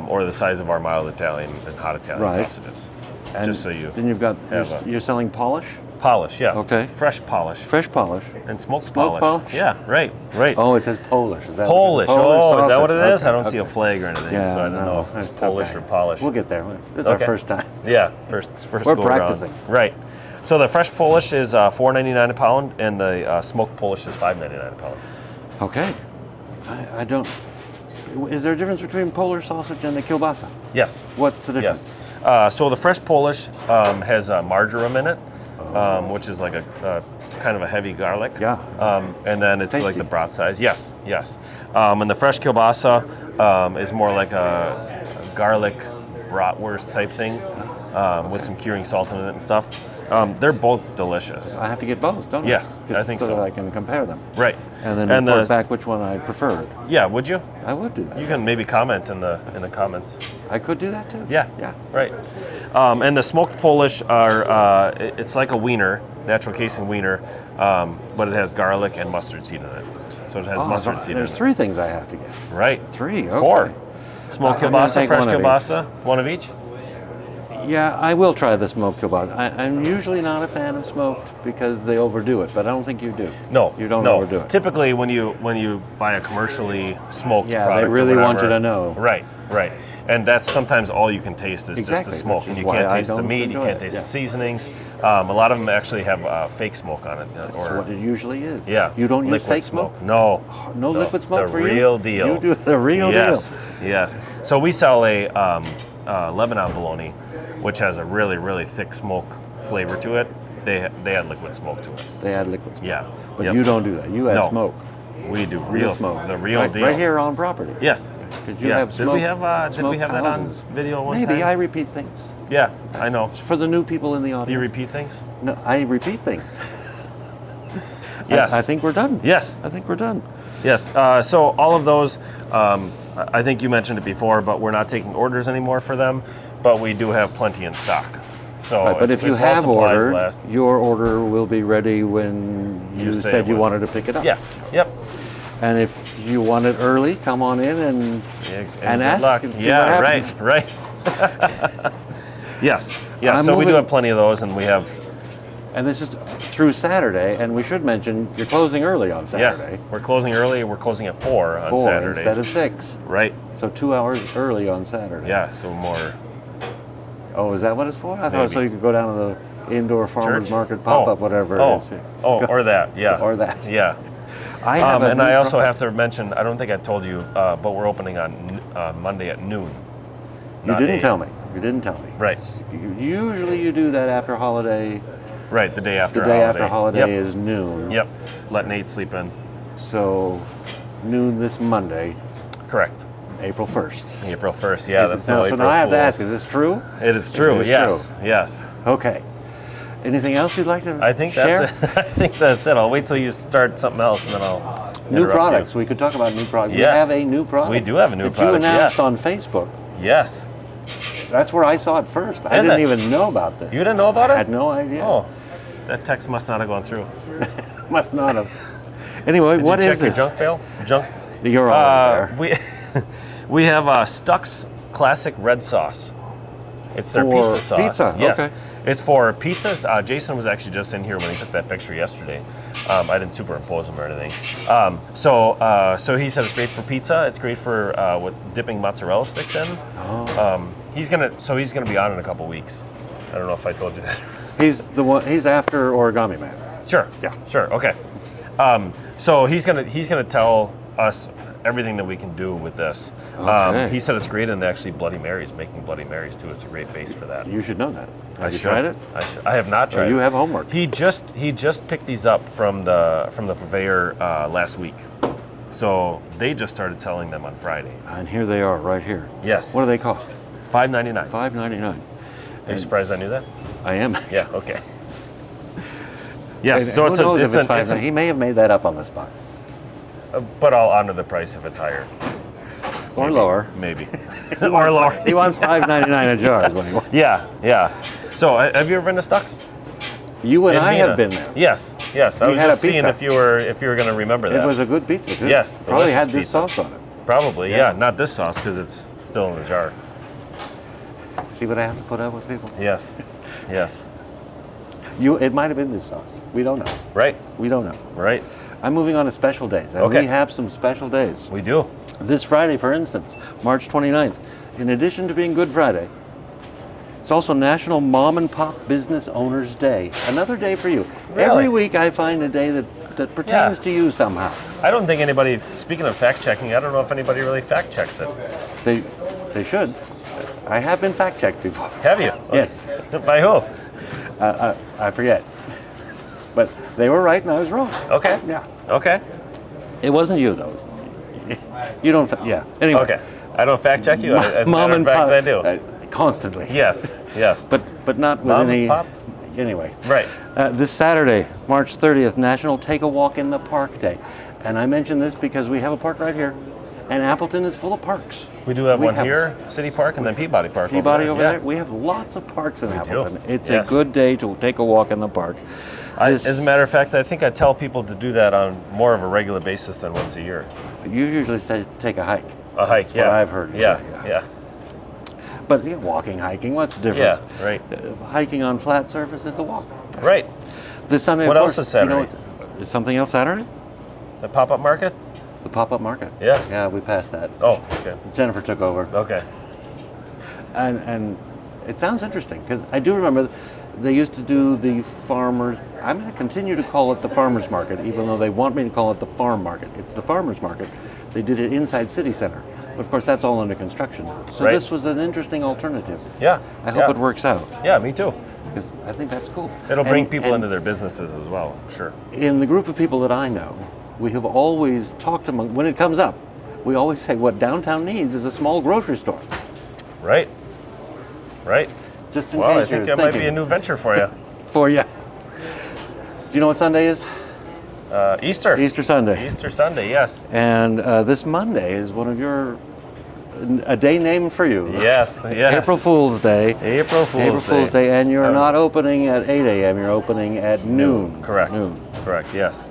or the size of our mild Italian and hot Italian Right. sausages. And just so you then you've got have you're selling polish, polish, yeah. Okay. Fresh polish fresh polish. and smoked Smoked polish? Yeah. Right. Right. Oh, it says Polish. Is that Polish. What it is? Oh, is that what it sausage. is? I don't Okay, see a okay. flag or anything, Yeah, so I don't know if it's It's Polish okay. or polish. We'll get there. This is our Okay. first time. Yeah, first We're go around. practicing. Right. So the fresh Polish is $4.99 a pound, and the smoked Polish is $5.99 a pound. Okay. I don't. Is there a difference between Polish sausage and the kielbasa? Yes. What's the difference? Yes. So the fresh Polish has marjoram in it, which is like a kind of a heavy garlic. Yeah. And then it's like tasty. the brat size. Yes. Yes. And the fresh kielbasa is more like a garlic bratwurst type thing with some curing salt in it and stuff. They're both delicious. I have to get both, don't I? Yes, I think so. that I can compare them. Right. And then and report back which one I preferred. Yeah, would you? I would do that. You can maybe comment in the comments. I could do that too. Yeah. Yeah. Right. And the smoked Polish are it's like a wiener, natural casing wiener, but it has garlic and mustard seed in it. So it has Oh, mustard seed in there's it. 3 things I have to get. Right. 3. Okay. 4. Smoked I'm gonna kielbasa, take fresh one of each. kielbasa, one of each. Yeah, I will try the smoked kielbasa. I'm usually not a fan of smoked because they overdo it, but I don't think you do. No, You don't no. overdo it. Typically, when you buy a commercially smoked Yeah, product, they or really want whatever- you to know. Right, right. And that's sometimes all you can taste is just Exactly, the smoke, which and is you why can't I taste the don't meat, you enjoy can't it, taste yeah. the seasonings. A lot of them actually have fake smoke on it, That's what it usually is. yeah. You don't use liquid fake smoke? No. No liquid smoke the for you? real deal. You do the real yes. deal. Yes. So we sell a Lebanon bologna, which has a really, really thick smoke flavor to it. They add liquid smoke to it. They add liquid smoke. Yeah. But Yep. you don't do that. You add No. smoke. We do Real real smoke. the real right, deal. Right here on property. Yes. 'Cause you yes. have Did we have smoked that on houses. video one Maybe time? I repeat things. Yeah, I know. For the new people in the audience. Do you repeat things? No, I repeat things. Yes. I think we're done. Yes. I think we're done. Yes. So all of those, I think you mentioned it before, but we're not taking orders anymore for them, but we do have plenty in stock. So, Right, but if you it's while have supplies ordered, last. your order will be ready when you say said it you was. wanted to pick it up. Yeah. Yep. And if you want it early, come on in and Yeah, good ask luck. and see Yeah. what happens. Right. Yes. Yeah. I'm So we do moving- have plenty of those, and we have. And this is through Saturday, and we should mention you're closing early on Yes. Saturday. We're closing early. We're closing at 4 on 4 Saturday. instead of 6. Right. So 2 hours early on Saturday. Yeah. So more. Oh, is that what it's for? I thought Maybe. so you could go down to the indoor farmers Church? market pop-up, Oh. whatever Oh. it is. Oh, or that. Yeah. Or that. Yeah. I have a And new I also product. have to mention, I don't think I told you, but we're opening on Monday at noon. You not didn't 8. tell me. You didn't tell me. Right. Usually you do that after holiday. Right, the day after The day holiday. after holiday Yep. is noon. Yep. Let Nate sleep in. So noon this Monday, Correct. April 1st. April 1st. Yeah, Is it that's now, no so April now I have to ask, Fools. is this true? It is true. It is Yes. true. Yes. Okay. Anything else you'd like to I think share? that's it. I think that's it. I'll wait till you start something else, and then I'll New interrupt products. you. We could talk about new products. Yes. We have a new product. We do have a new that product, you announced yes. on Facebook. Yes. That's where I saw it first. I Is didn't it? even know about this. You didn't know about I it? had no idea. Oh, that text must not have gone through. Must not have. Anyway, Did what you is check this? your junk fail? Junk. You're always there. We have Stuck's classic red sauce. It's their For pizza sauce. pizza, Yes. okay. It's for pizzas. Jason was actually just in here when he took that picture yesterday. I didn't superimpose him or anything. So he said it's great for pizza. It's great for with dipping mozzarella sticks in. Oh. He's gonna be on in a couple weeks. I don't know if I told you that. He's the one. He's after Origami Man. Sure. Yeah. Sure. Okay. So he's gonna tell us everything that we can do with this. Okay. He said it's great in actually Bloody Marys, making Bloody Marys too. It's a great base for that. You should know that. I Have you should. tried it? I have not tried. you it. have homework. He just picked these up from the purveyor last week, so they just started selling them on Friday. And here they are, right here. Yes. What do they cost? $5.99. $5.99. Are you surprised I knew that? I am. Yeah. Okay. Yes. And So who knows if it's it's $5.99? He may have made that up on the spot. but I'll honor the price if it's higher. Or lower. Maybe. Or lower. He wants $5.99 a jar is what he wants. Yeah. Yeah. So have you ever been to Stuck's? You and In I Vienna? have been there. Yes. Yes. I We was had a just seeing pizza. if you were going to remember that. It was a good pizza, too. Yes, Probably delicious had this pizza. sauce on it. Probably. Yeah. Yeah. Not this sauce because it's still in the jar. See what I have to put up with people? Yes. Yes. It might have been this sauce. We don't know. Right. We don't know. Right. I'm moving on to special days. And Okay. we have some special days. We do. This Friday, for instance, March 29th, in addition to being Good Friday, it's also National Mom and Pop Business Owners Day. Another day for you. Really? Every week I find a day that pertains to you somehow. I don't think anybody. Speaking of fact checking, I don't know if anybody really fact checks it. They should. I have been fact checked before. Have you? Yes. By who? I forget. But they were right and I was wrong. Okay. Yeah. Okay. It wasn't you though. You don't. Yeah. Anyway. Okay. I don't fact check you. As a Mom matter and of fact, Pop. I do. Constantly. Yes. Yes. But not with Mom any. and Pop? Anyway. Right. This Saturday, March 30th, National Take a Walk in the Park Day. And I mention this because we have a park right here, and Appleton is full of parks. We do have We one have- here, City Park, and then Peabody Park. Peabody over Yeah. there. We have lots of parks in We do. Appleton. It's Yes. a good day to take a walk in the park. As a matter of fact, I think I tell people to do that on more of a regular basis than once a year. You usually say take a hike. A hike, That's yeah. what I've heard. you Yeah, say, yeah, But walking, hiking, what's the difference? yeah. Right, Hiking on flat surface is a walk. right. This Sunday, What of else course, is Saturday? is something else Saturday? The pop-up market. The pop-up market. Yeah. Yeah, we passed that. Oh, okay, Jennifer took over. okay. And it sounds interesting because I do remember they used to do the farmers. I'm going to continue to call it the farmers market, even though they want me to call it the farm market. It's the farmers market. They did it inside City Center. But of course, that's all under construction. So Right. this was an interesting alternative. Yeah. I hope yeah. it works out Yeah, me too. because I think that's cool. It'll bring And- people and into their businesses as well. Sure. In the group of people that I know, we have always talked among, when it comes up, we always say what downtown needs is a small grocery store. Right. Right. Just in Well, I case think you're that thinking. might be a new venture for you. For you. Do you know what Sunday is? Easter. Easter Sunday. Easter Sunday, yes. And this Monday is a day named for you. Yes, yes. April Fool's Day. April Fool's Day. And you're not opening at 8 a.m., you're opening at noon. Correct. Noon. Correct, yes.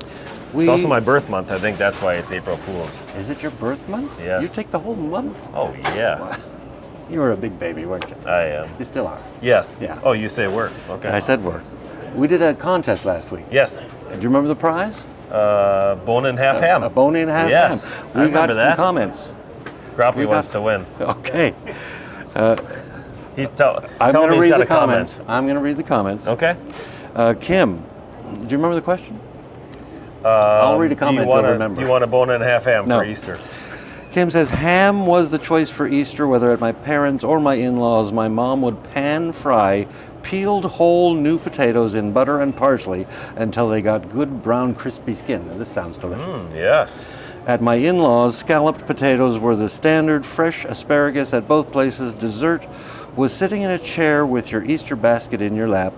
It's also my birth month. I think that's why it's April Fool's. Is it your birth month? Yes. You take the whole month? Oh, yeah. You were a big baby, weren't you? I am. You still are. Yes. Yeah. Oh, you say work. Okay. I said work. We did a contest last week. Yes. Do you remember the prize? Bone and half ham. A bone and a half Yes, ham. I We got remember some that. comments. Grappy wants to win. Okay. He's I'm tell going me to he's read got the a comment. comments. I'm going to read the comments. Okay. Kim, do you remember the question? I'll read a comment you'll remember. Do you want a bone and a half ham No. for Easter? Kim says, ham was the choice for Easter, whether at my parents' or my in-laws. My mom would pan fry peeled whole new potatoes in butter and parsley until they got good brown crispy skin. Now, this sounds delicious. Yes. At my in-laws, scalloped potatoes were the standard, fresh asparagus at both places. Dessert was sitting in a chair with your Easter basket in your lap.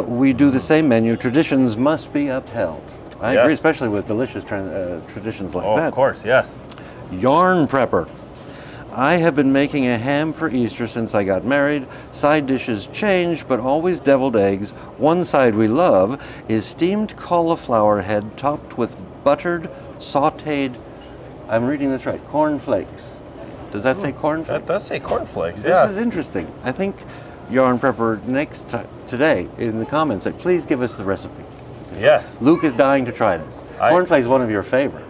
We do the same menu. Traditions must be upheld. I agree, Yes. especially with delicious traditions like Oh, that. of course, yes. Yarn prepper. I have been making a ham for Easter since I got married. Side dishes change, but always deviled eggs. One side we love is steamed cauliflower head topped with buttered, sautéed, I'm reading this right, cornflakes. Does that say cornflakes? That does say cornflakes, This yeah. is interesting. I think Yarn Prepper today in the comments, please give us the recipe. Yes. Luke is dying to try this. Cornflakes is one of your favorite.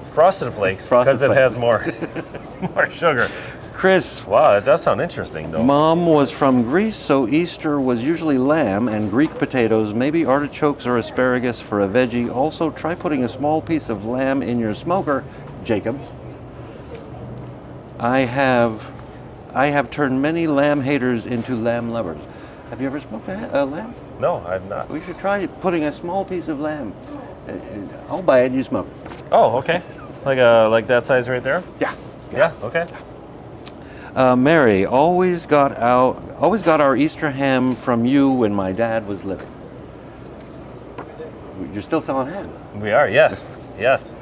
Frosted Flakes, Frosted because it has Flakes. more sugar. Chris, Wow, that does sound interesting, though. Mom was from Greece, so Easter was usually lamb and Greek potatoes, maybe artichokes or asparagus for a veggie. Also, try putting a small piece of lamb in your smoker, Jacob. I have turned many lamb haters into lamb lovers. Have you ever smoked a lamb? No, I've not. We should try putting a small piece of lamb. I'll buy it and you smoke it. Oh, okay. Like that size right there? Yeah. Yeah, okay. Mary, always got our Easter ham from you when my dad was living. You're still selling ham. We are, yes. Yes.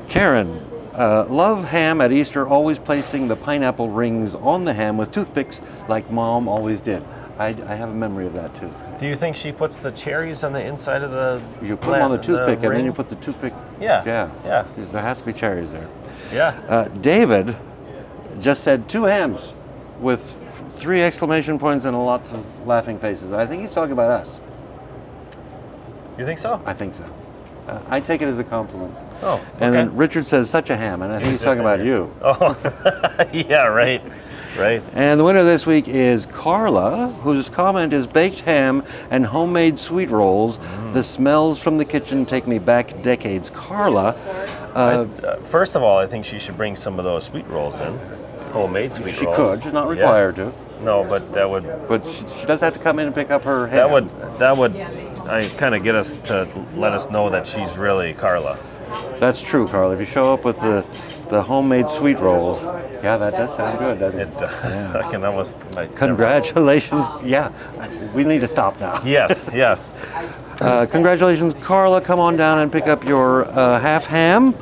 Karen, love ham at Easter, always placing the pineapple rings on the ham with toothpicks like Mom always did. I have a memory of that too. Do you think she puts the cherries on the inside of the You put them on the toothpick and then ring? you put the toothpick. Yeah. Yeah. Because there has to be cherries there. Yeah. David just said 2 hams with 3 exclamation points and lots of laughing faces. I think he's talking about us. You think so? I think so. I take it as a compliment. Oh, okay. And then Richard says, such a ham, and I think he's talking about you. Oh, yeah, right. Right. And the winner this week is Carla, whose comment is baked ham and homemade sweet rolls. The smells from the kitchen take me back decades. Carla, First of all, I think she should bring some of those sweet rolls in. Homemade sweet she rolls. could, she's not required to, No, but that would but she does have to come in and pick up her ham. that would kind of get us to let us know that she's really Carla. That's true, Carla. If you show up with the homemade sweet rolls, yeah, that does sound good, doesn't it? It does. I can almost. Congratulations. Yeah, we need to stop now. Yes, yes. Congratulations, Carla. Come on down and pick up your half ham.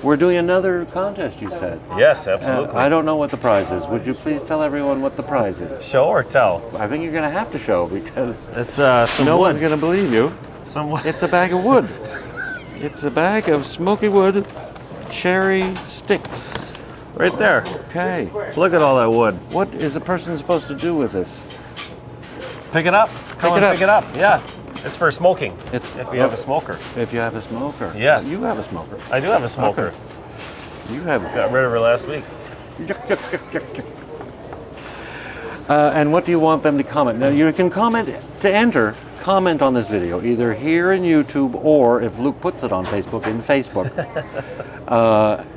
We're doing another contest, you said. Yes, absolutely. I don't know what the prize is. Would you please tell everyone what the prize is? Show or tell? I think you're going to have to show because It's some no wood. one's going to believe you. Some wood. It's a bag of wood. It's a bag of smoky wood cherry sticks. Right there. Okay. Look at all that wood. What is a person supposed to do with this? Pick it up. Come on, it up. pick it up. Yeah. It's for smoking. It's if you have a smoker. If you have a smoker. Yes. You have a smoker. I do have a smoker. Okay. You have. Got rid of her last week. And what do you want them to comment? Now you can comment to enter. Comment on this video, either here in YouTube or if Luke puts it on Facebook, in Facebook.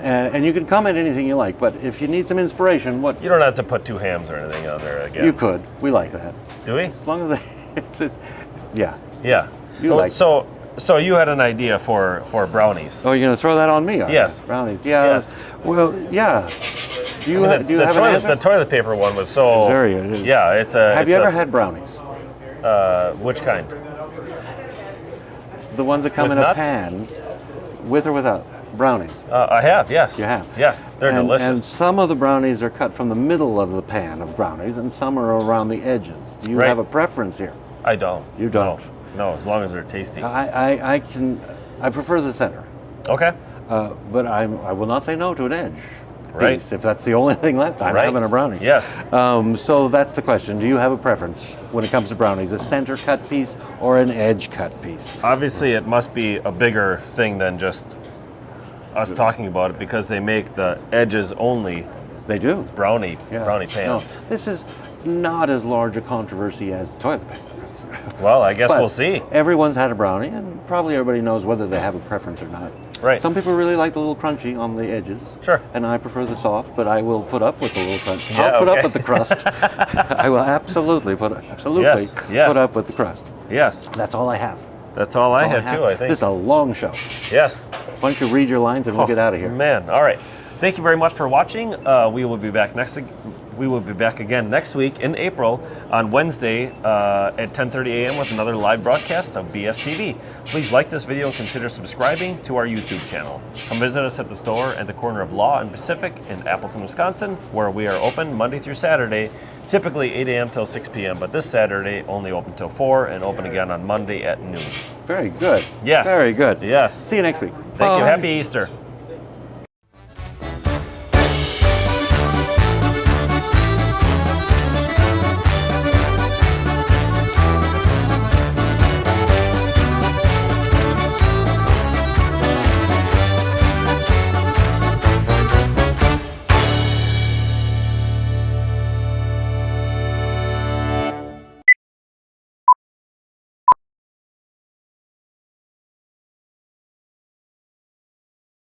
And you can comment anything you like, but if you need some inspiration, what? You don't have to put 2 hams or anything on there again. You could. We like that. Do we? As long as it's yeah. Yeah. You like so you had an idea for brownies. Oh, you're going to throw that on me? Are Yes. you? Brownies. Yeah. Yes. Well, yeah. Do you have an answer? The toilet paper one was so. Very good. Yeah, it's a. Have you ever had brownies? Which kind? The ones that come With in nuts? a pan, with or without brownies. I have, yes. You have? Yes, they're And delicious. some of the brownies are cut from the middle of the pan of brownies, and some are around the edges. Do you Right. have a preference here? I don't. You don't? No, as long as they're tasty. I prefer the center, Okay. but I will not say no to an edge Right. piece if that's the only thing left. I'm Right. having a brownie. Yes. So that's the question. Do you have a preference when it comes to brownies? A center cut piece or an edge cut piece? Obviously, it must be a bigger thing than just us talking about it because they make the edges only They do. brownie Yeah. pans. No, this is not as large a controversy as toilet paper is. Well, I guess But we'll see. Everyone's had a brownie, and probably everybody knows whether they have a preference or not. Right. Some people really like the little crunchy on the edges. Sure. And I prefer the soft, but I will put up with the little crunch. Yeah, I'll put okay. up with the crust. I will absolutely put Yes. put up with the crust. Yes, That's all I have. that's all I That's all had too, I think. This is a long show. Yes. Why don't you read your lines and we'll get out of here? Man, all right. Thank you very much for watching. We will be back We will be back again next week in April on Wednesday at 10:30 a.m. with another live broadcast of BSTV. Please like this video and consider subscribing to our YouTube channel. Come visit us at the store at the corner of Law and Pacific in Appleton, Wisconsin, where we are open Monday through Saturday, typically 8 a.m. till 6 p.m., but this Saturday only open till 4 and open again on Monday at noon. Very good. Yes. Very good. Yes. See you next week. Thank you. Bye. Happy Easter.